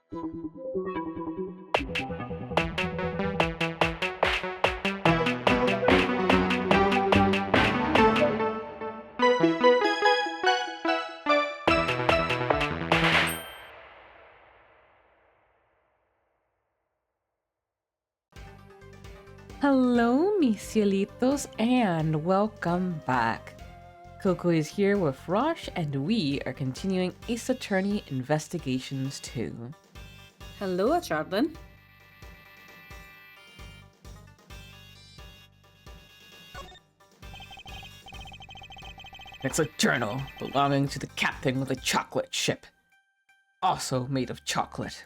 Hello, mis cielitos, and welcome back. Coco is here with Rosh, and we are continuing Ace Attorney Investigations 2. Hello, Chardlin. It's a journal belonging to the captain of the chocolate ship, also made of chocolate.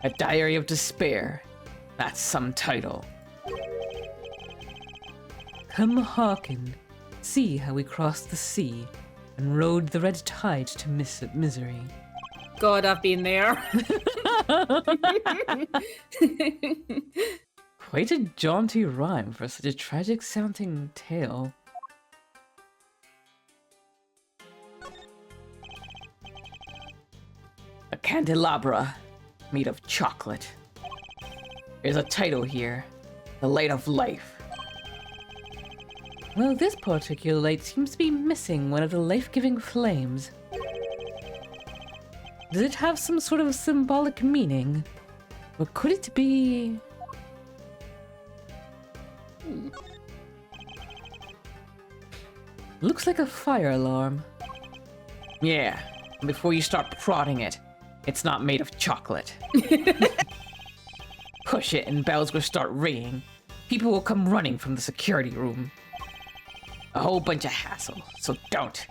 A diary of despair. That's some title. Come hearken, see how we crossed the sea and rode the red tide to misery. God, I've been there. Quite a jaunty rhyme for such a tragic-sounding tale. A candelabra made of chocolate. There's a title here, The Light of Life. Well, this particular light seems to be missing one of the life-giving flames. Does it have some sort of symbolic meaning? Or could it be... Looks like a fire alarm. Yeah, before you start prodding it, it's not made of chocolate. Push it and bells will start ringing. People will come running from the security room. A whole bunch of hassle, so don't.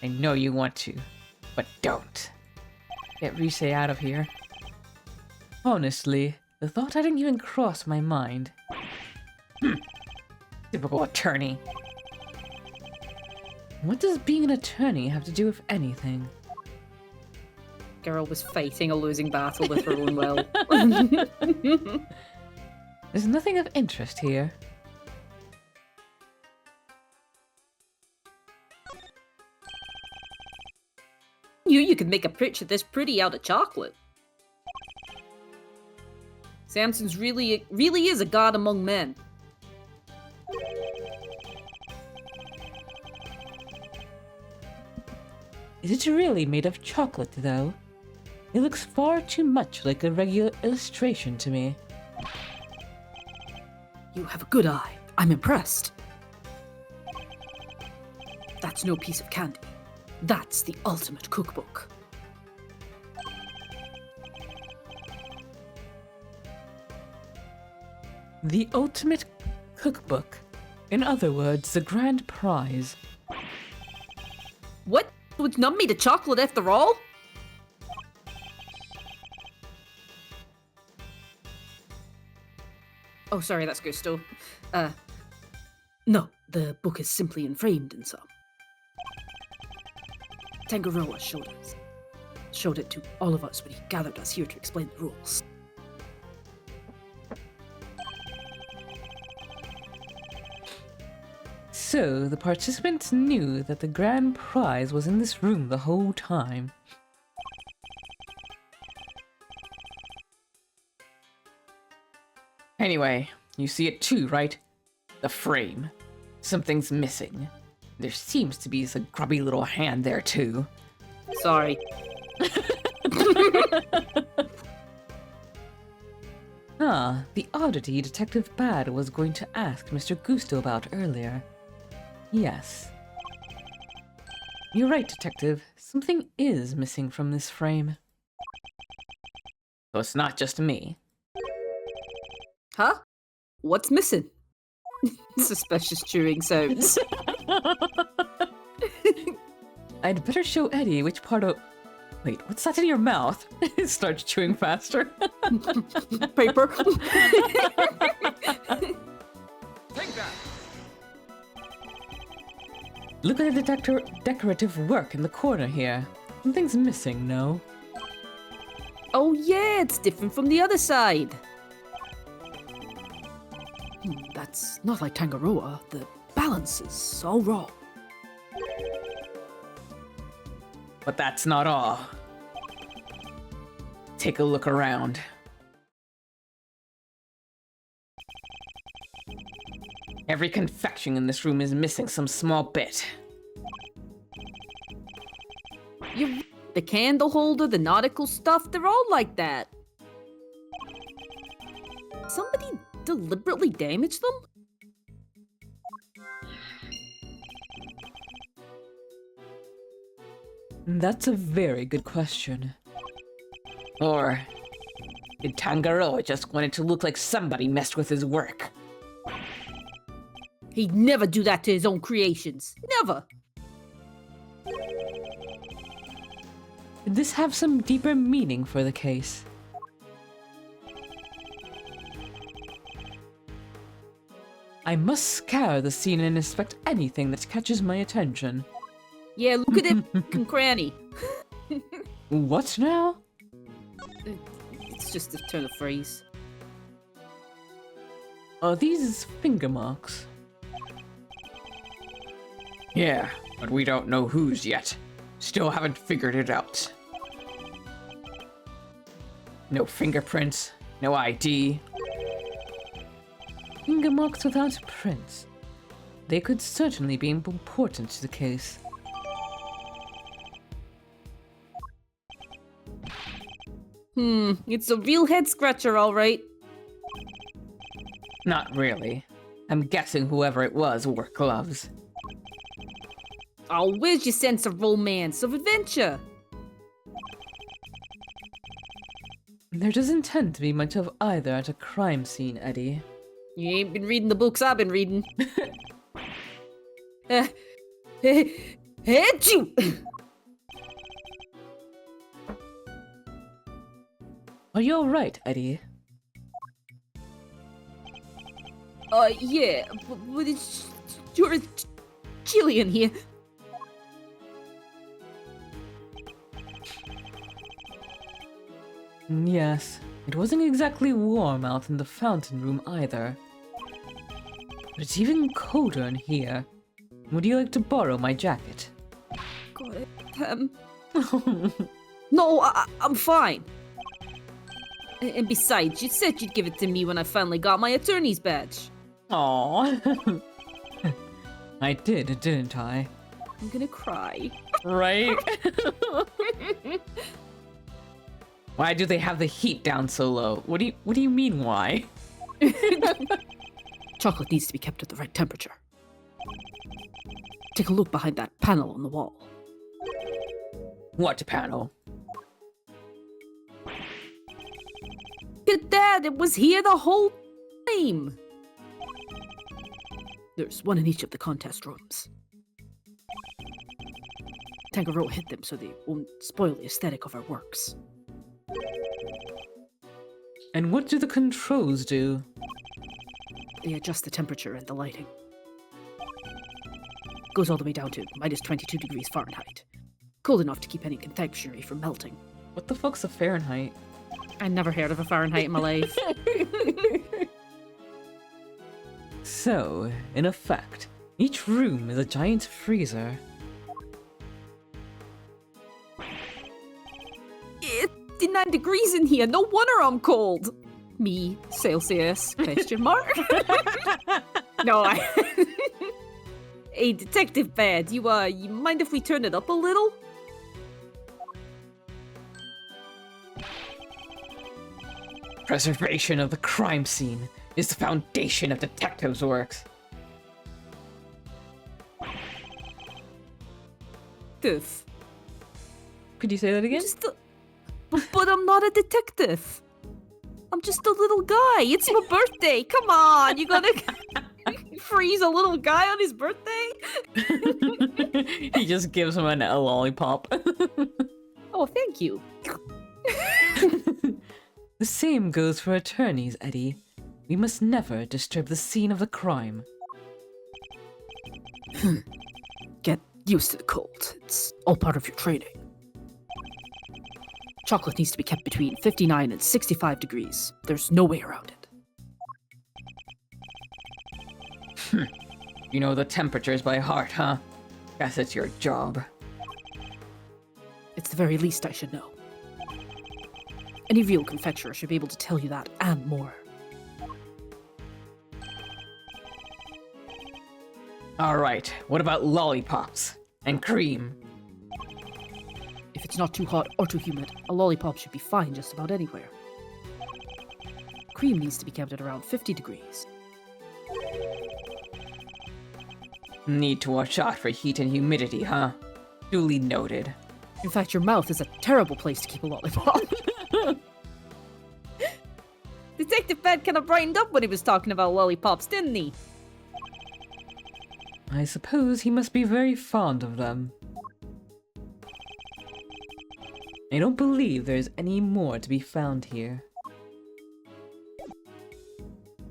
I know you want to, but don't. Get Rize out of here. Honestly, the thought hadn't even crossed my mind. Typical attorney. What does being an attorney have to do with anything? Girl was fighting a losing battle with her own will. There's nothing of interest here. You could make a picture this pretty out of chocolate. Samson's really is a god among men. Is it really made of chocolate, though? It looks far too much like a regular illustration to me. You have a good eye. I'm impressed. That's no piece of candy. That's the ultimate cookbook. The ultimate cookbook. In other words, the grand prize. What? It's not made of chocolate after all? Oh, sorry, that's Gusto. No, the book is simply enframed in some. Tangaroa showed it to all of us when he gathered us here to explain the rules. So, the participants knew that the grand prize was in this room the whole time. Anyway, you see it too, right? The frame. Something's missing. There seems to be a grubby little hand there too. Sorry. The oddity Detective Bad was going to ask Mr. Gusto about earlier. Yes. You're right, Detective. Something is missing from this frame. So it's not just me. Huh? What's missing? Suspicious chewing sounds. I'd better show Eddie which part of... Wait, what's that in your mouth? It starts chewing faster. Paper. Take that! Look at the decorative work in the corner here. Something's missing, no? Oh yeah, it's different from the other side. That's not like Tangaroa. The balance is all wrong. But that's not all. take a look around. Every confection in this room is missing some small bit. The candle holder, the nautical stuff, they're all like that. Somebody deliberately damaged them? That's a very good question. Or did Tangaroa just want it to look like somebody messed with his work? He'd never do that to his own creations. Never! Did this have some deeper meaning for the case? I must scour the scene and inspect anything that catches my attention. Yeah, look at him, cranny. What now? It's just a turn of phrase. Are these finger marks? Yeah, but we don't know whose yet. Still haven't figured it out. No fingerprints, no ID. Finger marks without prints. They could certainly be important to the case. It's a real head scratcher, all right. Not really. I'm guessing whoever it was wore gloves. Oh, where's your sense of romance, of adventure? There doesn't tend to be much of either at a crime scene, Eddie. You ain't been reading the books I've been reading. Achoo! Are you alright, Eddie? Yeah, but it's... You're a Chilean here. Yes, it wasn't exactly warm out in the fountain room either. But it's even colder in here. Would you like to borrow my jacket? God, no, I'm fine. And besides, you said you'd give it to me when I finally got my attorney's badge. Aww. I did, didn't I? I'm gonna cry. Right? Why do they have the heat down so low? What do you mean why? Chocolate needs to be kept at the right temperature. Take a look behind that panel on the wall. What panel? Look at that! It was here the whole time! There's one in each of the contest rooms. Tangaroa hid them so they won't spoil the aesthetic of our works. And what do the controls do? They adjust the temperature and the lighting. Goes all the way down to minus 22 degrees Fahrenheit. Cold enough to keep any confectionery from melting. What the fuck's a Fahrenheit? I never heard of a Fahrenheit in my life. So, in effect, each room is a giant freezer. It's 59 degrees in here, no wonder I'm cold! Me, Celsius, question mark? No, Hey, Detective Bad, you mind if we turn it up a little? Preservation of the crime scene is the foundation of detectives' works. Tiff. Could you say that again? But I'm not a detective. I'm just a little guy. It's my birthday. Come on, you gonna freeze a little guy on his birthday? He just gives him a lollipop. Oh, thank you. The same goes for attorneys, Eddie. We must never disturb the scene of the crime. Get used to the cold. It's all part of your training. Chocolate needs to be kept between 59 and 65 degrees. There's no way around it. You know the temperatures by heart, huh? Guess it's your job. It's the very least I should know. Any real confectioner should be able to tell you that and more. All right, what about lollipops and cream? If it's not too hot or too humid, a lollipop should be fine just about anywhere. Cream needs to be kept at around 50 degrees. Need to watch out for heat and humidity, huh? Duly noted. In fact, your mouth is a terrible place to keep a lollipop. Detective Ben kind of brightened up when he was talking about lollipops, didn't he? I suppose he must be very fond of them. I don't believe there's any more to be found here.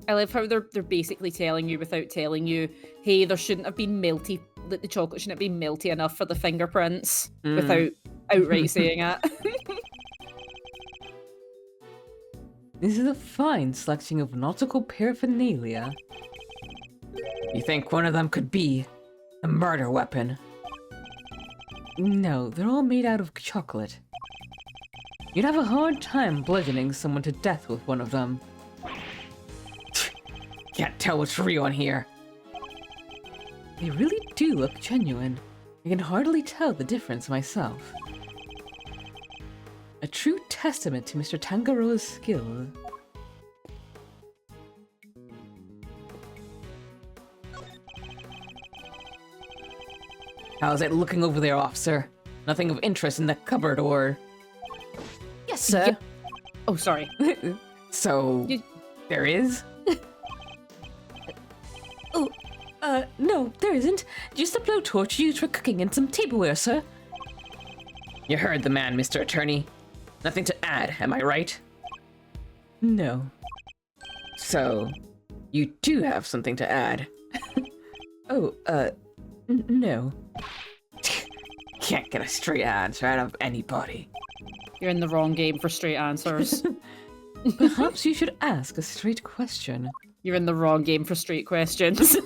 I love how they're basically telling you without telling you, hey, there shouldn't have been melty, that the chocolate shouldn't have been melty enough for the fingerprints, without outright saying it. This is a fine selection of nautical paraphernalia. You think one of them could be a murder weapon? No, they're all made out of chocolate. You'd have a hard time bludgeoning someone to death with one of them. Can't tell what's real in here. They really do look genuine. I can hardly tell the difference myself. A true testament to Mr. Tangaroa's skill. How's it looking over there, officer? Nothing of interest in the cupboard or... Yes, sir. Yeah. Oh, sorry. So, there is? No, there isn't. Just a blowtorch used for cooking and some tableware, sir. You heard the man, Mr. Attorney. Nothing to add, am I right? No. So, you do have something to add. No. Can't get a straight answer out of anybody. You're in the wrong game for straight answers. Perhaps you should ask a straight question. You're in the wrong game for straight questions.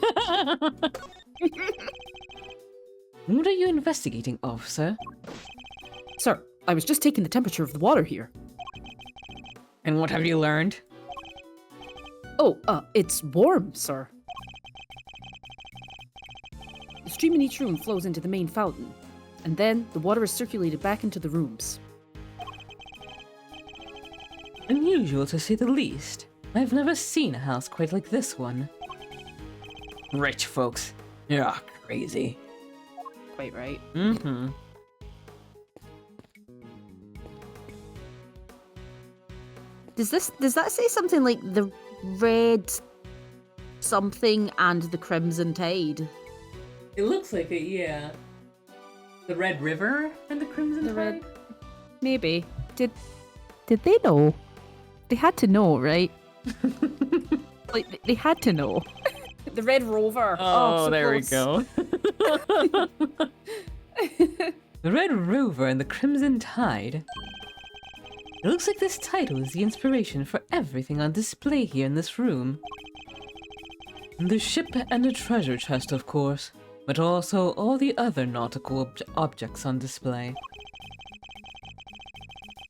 What are you investigating, officer? Sir, I was just taking the temperature of the water here. And what have you learned? Oh, it's warm, sir. The stream in each room flows into the main fountain, and then the water is circulated back into the rooms. Unusual to say the least. I've never seen a house quite like this one. Rich folks. Yeah, crazy. Quite right. Mm-hmm. Does that say something like the red something and the crimson tide? It looks like it, yeah. The Red River and the Crimson The Tide? red... Maybe. Did they know? They had to know, right? Like, they had to know. The Red Rover. Oh, so there close. we go. The Red Rover and the Crimson Tide. It looks like this title is the inspiration for everything on display here in this room. The ship and the treasure chest, of course, but also all the other nautical objects on display.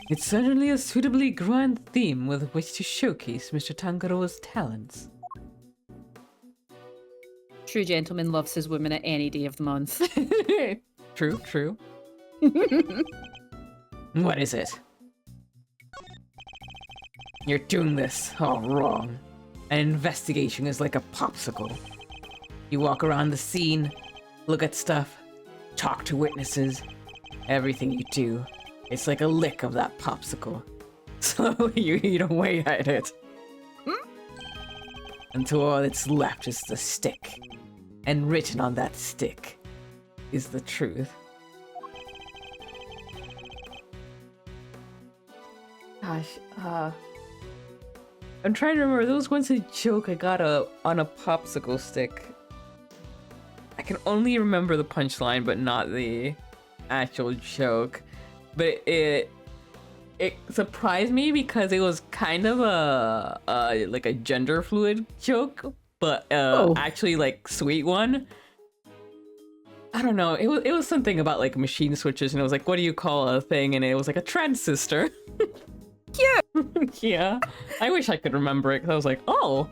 It's certainly a suitably grand theme with which to showcase Mr. Tangaroa's talents. True gentleman loves his women at any day of the month. True, true. What is it? You're doing this all wrong. An investigation is like a popsicle. You walk around the scene, look at stuff, talk to witnesses. Everything you do, it's like a lick of that popsicle. So you eat away at it. Until all that's left is the stick. And written on that stick is the truth. Gosh, I'm trying to remember. There was once a joke I got on a popsicle stick. I can only remember the punchline, but not the actual joke. But it surprised me because it was kind of a like a gender fluid joke, but actually like sweet one. I don't know. It was something about like machine switches, and it was like, what do you call a thing? And it was like a transistor. Yeah. I wish I could remember it, because I was like, oh,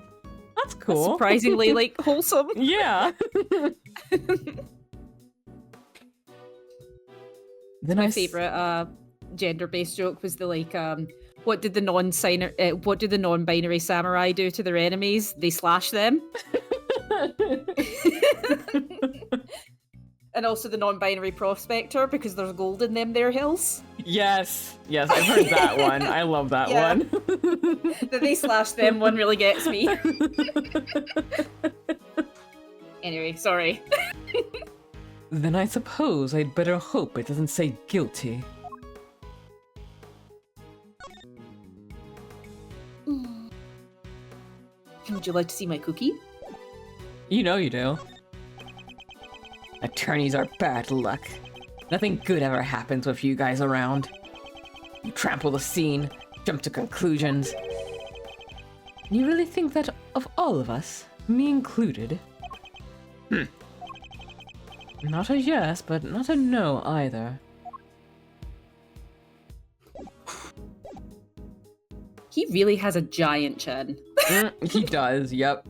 that's cool. Surprisingly, like, wholesome. Yeah. Then My favorite gender-based joke was the like, what did the non-binary samurai do to their enemies? They slash them. And also the non-binary prospector, because there's gold in them there hills. Yes, I've heard that one. I love that Yeah. one. The they slash them one really gets me. Anyway, sorry. Then I suppose I'd better hope it doesn't say guilty. Would you like to see my cookie? You know you do. Attorneys are bad luck. Nothing good ever happens with you guys around. You trample the scene, jump to conclusions. You really think that of all of us, me included? Not a yes, but not a no either. He really has a giant chin. He does, yep.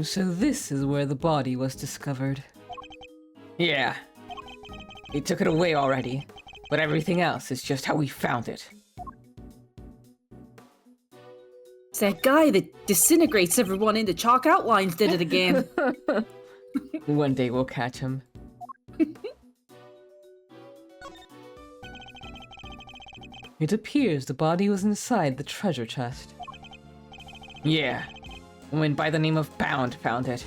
So this is where the body was discovered. Yeah. They took it away already, but everything else is just how we found it. It's that guy that disintegrates everyone into chalk outlines did it again. One day we'll catch him. It appears the body was inside the treasure chest. Yeah. A woman by the name of Bound found it.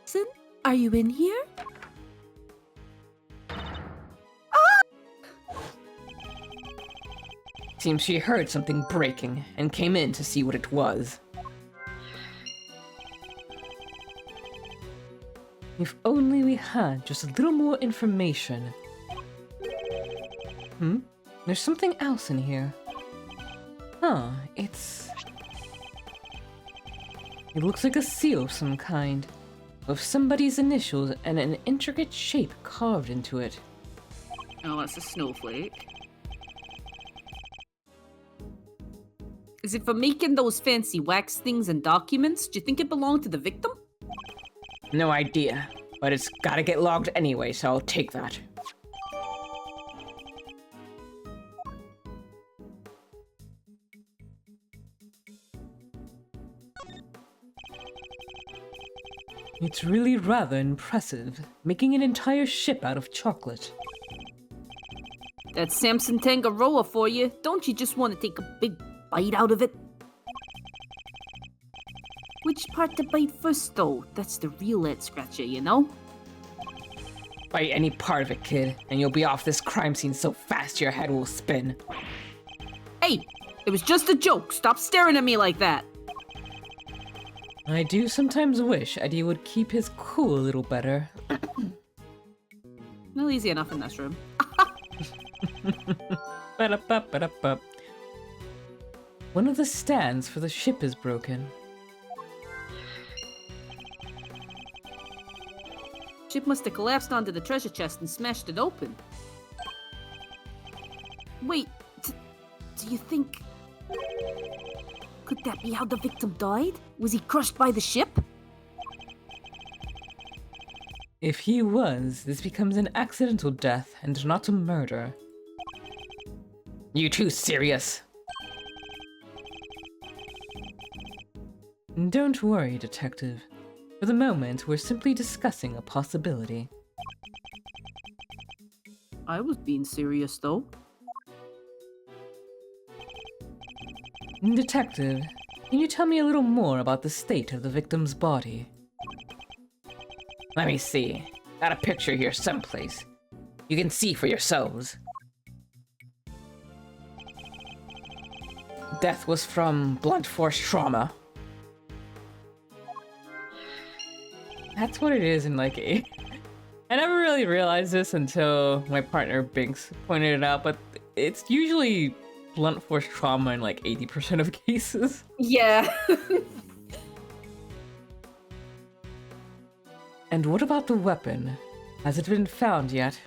Listen, are you in here? Seems she heard something breaking and came in to see what it was. If only we had just a little more information. There's something else in here. Huh, it looks like a seal of some kind, with somebody's initials and an intricate shape carved into it. Oh, that's a snowflake. Is it for making those fancy wax things and documents? Do you think it belonged to the victim? No idea, but it's gotta get logged anyway, so I'll take that. It's really rather impressive, making an entire ship out of chocolate. That's Samson Tangaroa for you. Don't you just want to take a big bite out of it? Which part to bite first, though? That's the real head scratcher, you know? Bite any part of it, kid, and you'll be off this crime scene so fast your head will spin. Hey, it was just a joke. Stop staring at me like that. I do sometimes wish Eddie would keep his cool a little better. Well, easy enough in this room. Ba-da-ba-ba-da-ba. One of the stands for the ship is broken. Ship must have collapsed onto the treasure chest and smashed it open. Wait, do you think... Could that be how the victim died? Was he crushed by the ship? If he was, this becomes an accidental death and not a murder. You too serious? Don't worry, detective. For the moment, we're simply discussing a possibility. I was being serious, though. Detective, can you tell me a little more about the state of the victim's body? Let me see. Got a picture here someplace. You can see for yourselves. Death was from blunt force trauma. That's what it is in like a... I never really realized this until my partner Binks pointed it out, but it's usually blunt force trauma in like 80% of cases. Yeah. And what about the weapon? Has it been found yet?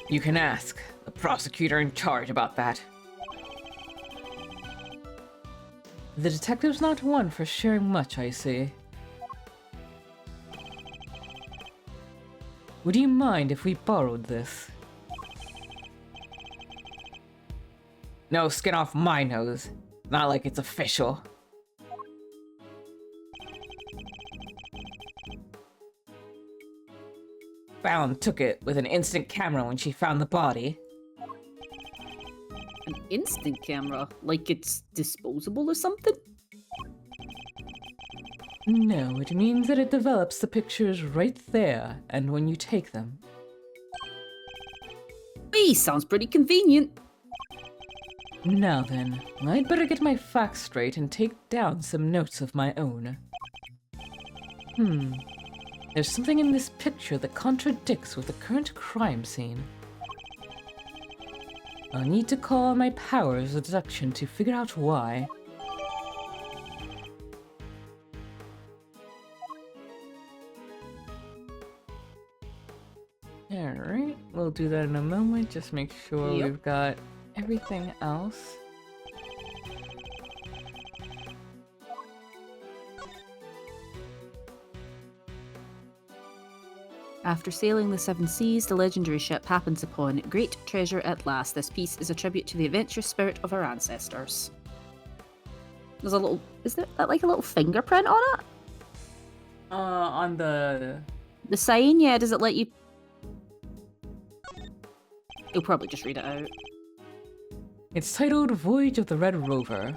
You can ask the prosecutor in charge about that. The detective's not one for sharing much, I see. Would you mind if we borrowed this? No skin off my nose. Not like it's official. Fallon took it with an instant camera when she found the body. An instant camera? Like it's disposable or something? No, it means that it develops the pictures right there, and when you take them. Hey, sounds pretty convenient. Now then, I'd better get my facts straight and take down some notes of my own. There's something in this picture that contradicts with the current crime scene. I'll need to call on my powers of deduction to figure out why. Alright, we'll do that in a moment. Just make sure Yep. we've got everything else. After sailing the seven seas, the legendary ship happens upon great treasure at last. This piece is a tribute to the adventurous spirit of our ancestors. There's a little... Is that like a little fingerprint on it? On the... The sign? Yeah, does it let you... You'll probably just read it out. It's titled Voyage of the Red Rover.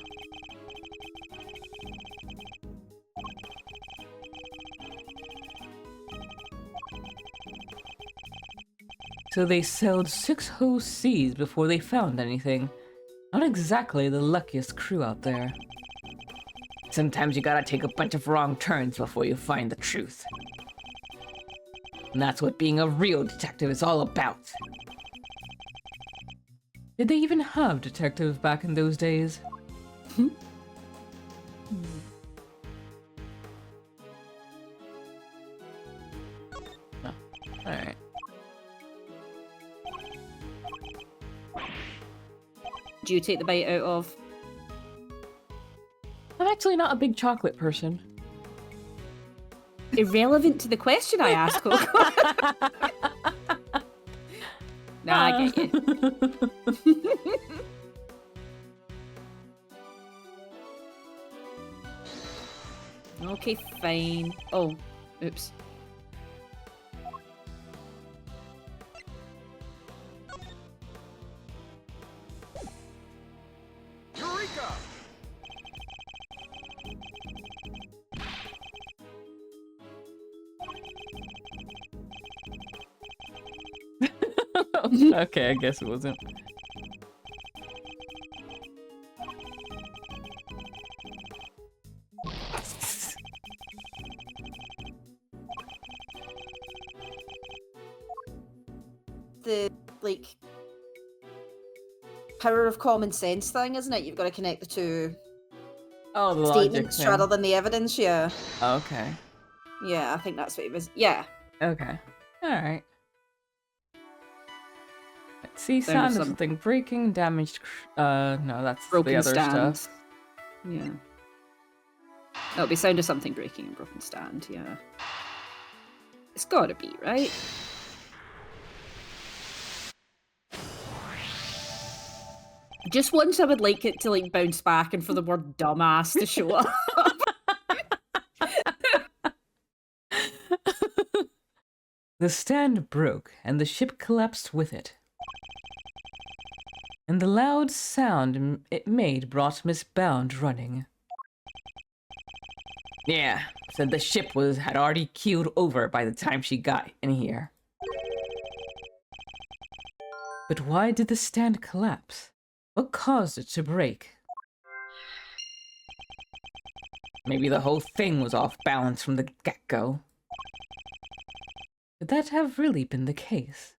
So they sailed 6 whole seas before they found anything. Not exactly the luckiest crew out there. Sometimes you gotta take a bunch of wrong turns before you find the truth. And that's what being a real detective is all about. Did they even have detectives back in those days? Oh, alright. Do you take the bite out of? I'm actually not a big chocolate person. Irrelevant to the question I asked, Coco. Nah, I get you. Okay, fine. Oh, oops. Eureka! Okay, I guess it wasn't. The, like, power of common sense thing, isn't it? You've got to connect the two Oh, the logic statements thing. rather than the evidence, yeah. Okay. Yeah, I think that's what it was. Yeah. Okay. Alright. Let's see, Sound of sound of some- something breaking, damaged... no, that's Broken the other stand. stuff. Yeah. That'll be sound of something breaking and broken stand, yeah. It's gotta be, right? Just once I would like it to like bounce back and for the word dumbass to show up. The stand broke, and the ship collapsed with it. And the loud sound it made brought Miss Bound running. Yeah, said the ship had already keeled over by the time she got in here. But why did the stand collapse? What caused it to break? Maybe the whole thing was off balance from the get-go. Could that have really been the case?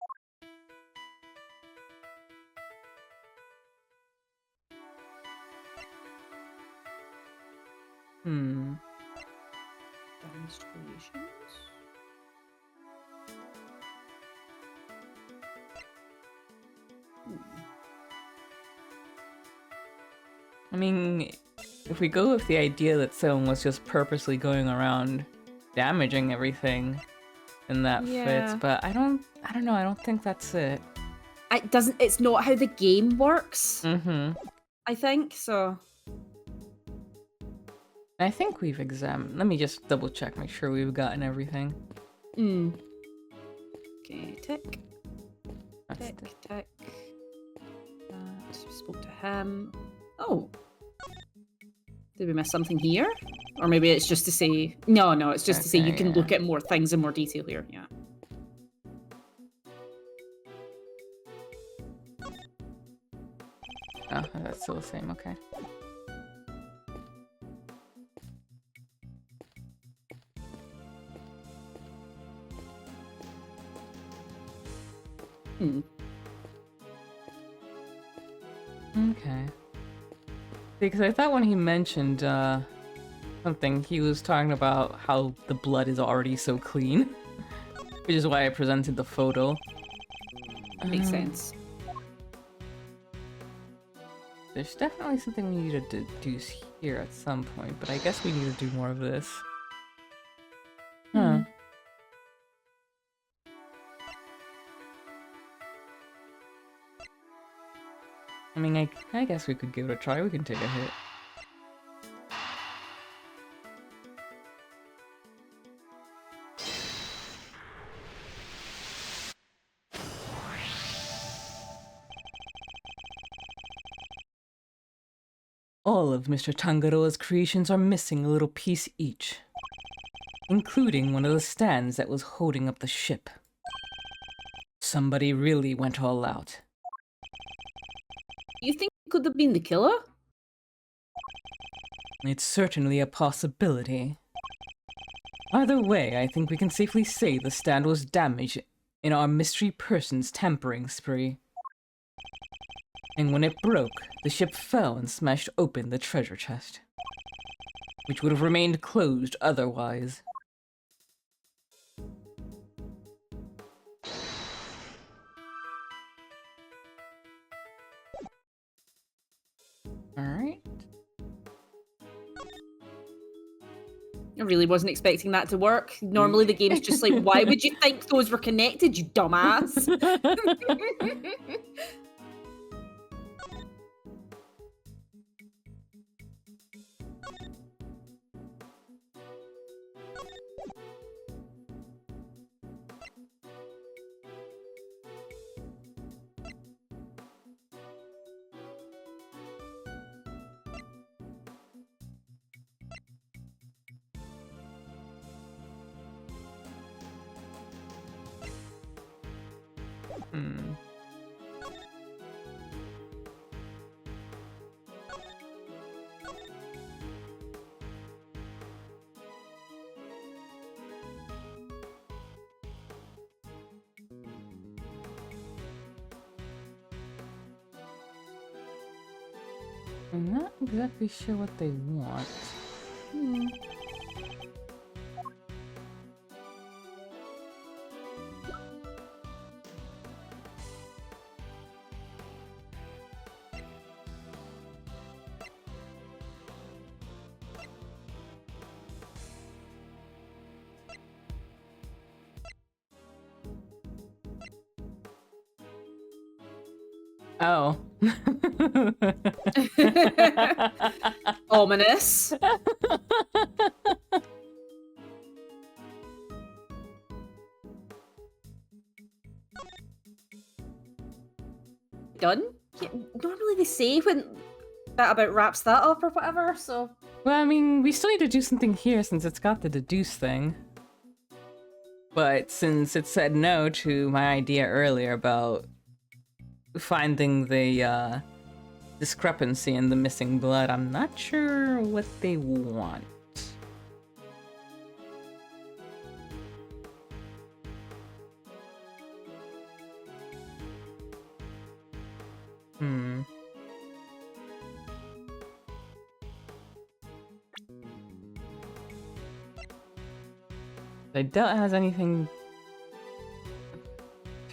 Damaged I mean, if we go with the idea that someone was just purposely going around damaging everything, then that fits. Yeah. But I don't know. I don't think that's it. It doesn't. It's not how the game works. Mm-hmm. I think so. I think we've examined. Let me just double check, make sure we've gotten everything. Okay, tick. That's Tick, the... tick. Spoke to him. Oh. Did we miss something here? Or maybe it's just to say... No, it's just to say you can look at more things in more detail here. Yeah. Oh, that's still the same. Okay. Okay. Because I thought when he mentioned something, he was talking about how the blood is already so clean, which is why I presented the photo. Makes sense. There's definitely something we need to deduce here at some point, but I guess we need to do more of this. Huh. I mean, I guess we could give it a try. We can take a hit. All of Mr. Tangaroa's creations are missing a little piece each, including one of the stands that was holding up the ship. Somebody really went all out. You think it could have been the killer? It's certainly a possibility. Either way, I think we can safely say the stand was damaged in our mystery person's tampering spree. And when it broke, the ship fell and smashed open the treasure chest, which would have remained closed otherwise. Alright. I really wasn't expecting that to work. Normally the game's just like, why would you think those were connected, you dumbass? I'm not exactly sure what they want. Oh. Ominous. Done? Yeah, normally they say when that about wraps that up or whatever, so... Well, I mean, we still need to do something here since it's got the deduce thing. But since it said no to my idea earlier about finding the discrepancy in the missing blood, I'm not sure what they want. I doubt it has anything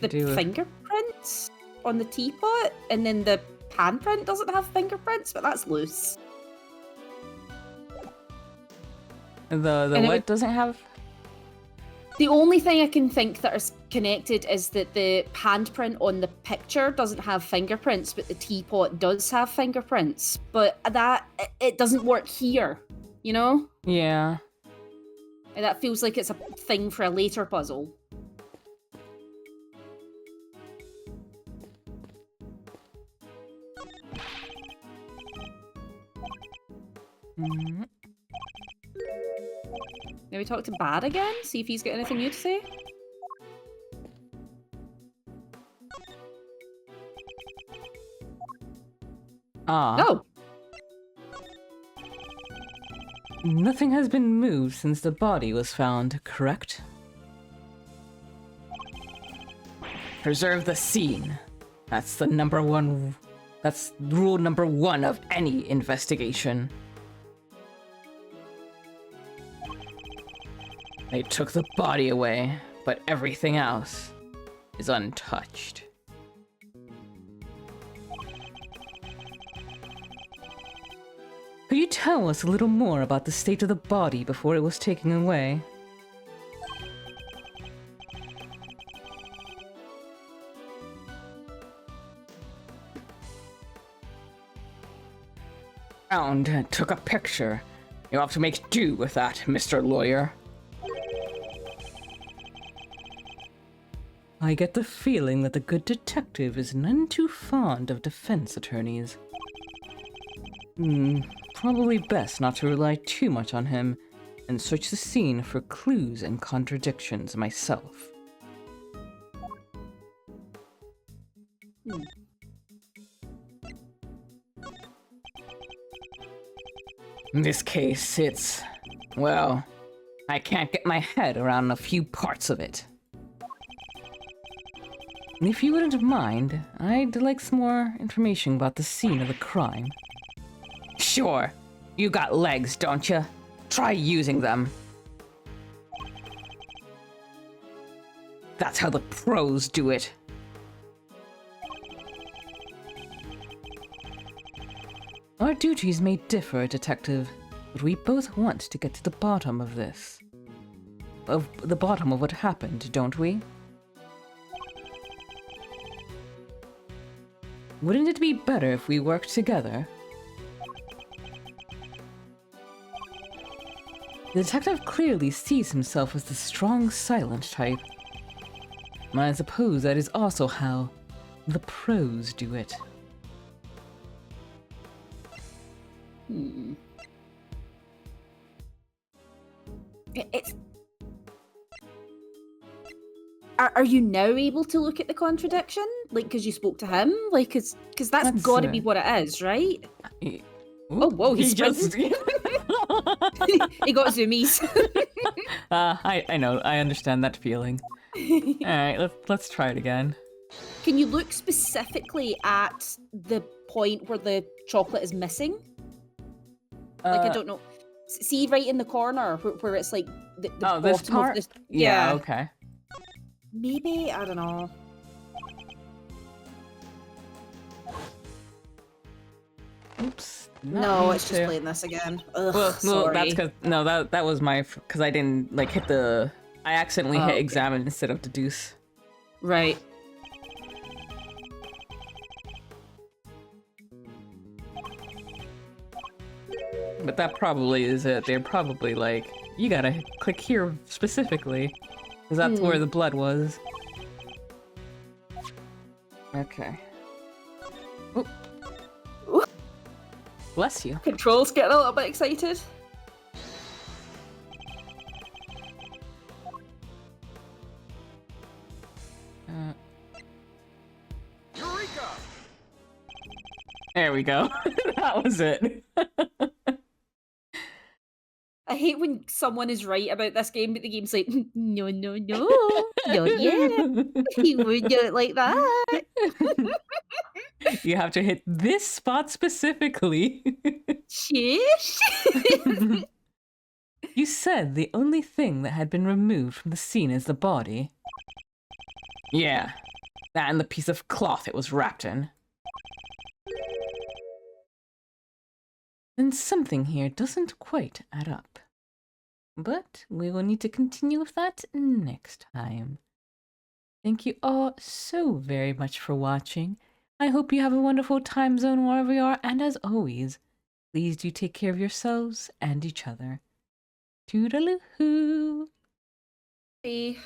to do with... fingerprints? on the teapot, and then the handprint doesn't have fingerprints, but that's loose. The it what would- doesn't have? The only thing I can think that is connected is that the handprint on the picture doesn't have fingerprints, but the teapot does have fingerprints. But it doesn't work here, you know? Yeah. And that feels like it's a thing for a later puzzle. Mhm. Maybe talk to Bad again? See if he's got anything new to say? Ah. No! Nothing has been moved since the body was found, correct? Preserve the scene. That's the number one. That's rule number one of any investigation. They took the body away, but everything else is untouched. Could you tell us a little more about the state of the body before it was taken away? Found and took a picture. You'll have to make do with that, Mr. Lawyer. I get the feeling that the good detective is none too fond of defense attorneys. Probably best not to rely too much on him and search the scene for clues and contradictions myself. In this case, well, I can't get my head around a few parts of it. If you wouldn't mind, I'd like some more information about the scene of the crime. Sure. You got legs, don't you? Try using them. That's how the pros do it. Our duties may differ, Detective, but we both want to get to the bottom of this. Of the bottom of what happened, don't we? Wouldn't it be better if we worked together? The detective clearly sees himself as the strong, silent type. I suppose that is also how the pros do it. It's... Are you now able to look at the contradiction? Like, because you spoke to him? Like, because that's Let's, got to be what it is, right? He- Oh, whoa, he's just... He got zoomies. I know, I understand that feeling. Alright, let's try it again. Can you look specifically at the point where the chocolate is missing? Like, I don't know. See right in the corner where it's like the bottom this part? of this. Yeah, okay. Maybe, I don't know. Oops. No, it's just playing this again. Ugh, Well, sorry. that's because that was my because I didn't like hit the. I accidentally hit okay. examine instead of deduce. Right. But that probably is it. They're probably like, you gotta click here specifically, because that's where the blood was. Okay. Oop. Ooh. Bless you. Control's getting a little bit excited. Eureka! There we go. That was it. I hate when someone is right about this game, but the game's like, no, no, no, not yet. You would do it like that. You have to hit this spot specifically. Shush. You said the only thing that had been removed from the scene is the body. Yeah. That and the piece of cloth it was wrapped in. Then something here doesn't quite add up. But we will need to continue with that next time. Thank you all so very much for watching. I hope you have a wonderful time zone wherever you are, and as always, please do take care of yourselves and each other. Toodaloo-hoo! Bye.